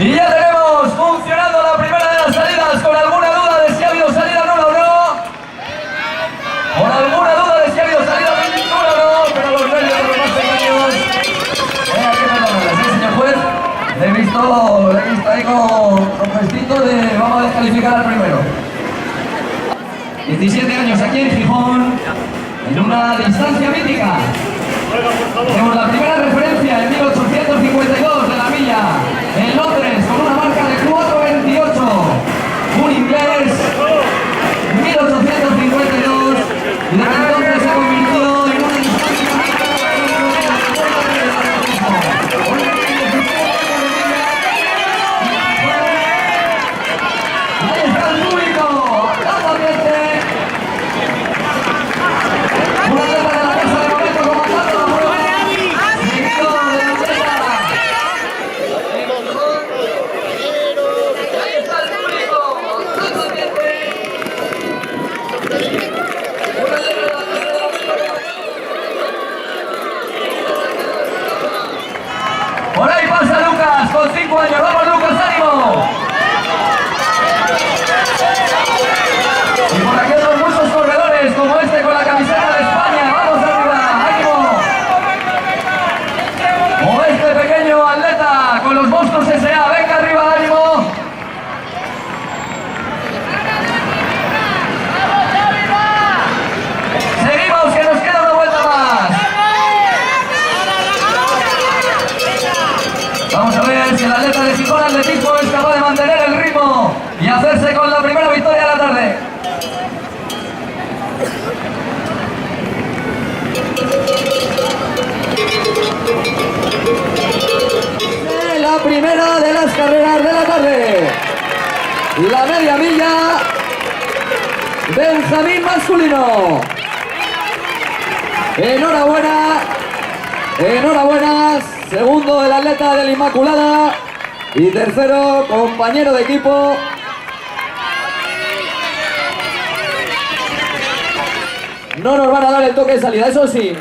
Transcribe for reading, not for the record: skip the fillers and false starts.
Y ya tenemos funcionando la primera de las salidas. Con alguna duda de si ha habido salida nula o no. Con alguna duda de si ha habido salida nula o no. Pero los nervios de los más pequeños. Qué fenómeno, sí, señor juez. Le he visto ahí con gestito de vamos a descalificar al primero. 17 años aquí en Gijón, en una distancia mítica. Tenemos la primera referencia en 1852 de la milla en Londres con una marca de 4:28. Un inglés, 1852, y desde entonces se convirtió en una distancia mítica. Ahí está el público, dando ambiente. Una letra de la casa de momento comandando la prueba. Seguido de la letra. Ahí está el público, dando ambiente. Una letra de la casa de momento. Por ahí pasa Lucas con 5 años. Vamos Lucas, ánimo. Y por aquí otros muchos corredores como este con la camiseta de España. Vamos arriba, ánimo. O este pequeño atleta con los Bostos S.A. Venga arriba, ánimo. Seguimos, que nos queda una vuelta más. Vamos a ver si el atleta de Gijón Atletismo es capaz de mantener el ritmo y hacerse con la primera victoria de la tarde. La primera de las carreras de la tarde, la media milla Benjamín masculino. Enhorabuena, enhorabuena, segundo el atleta de la Inmaculada y tercero compañero de equipo. No nos van a dar el toque de salida, eso sí.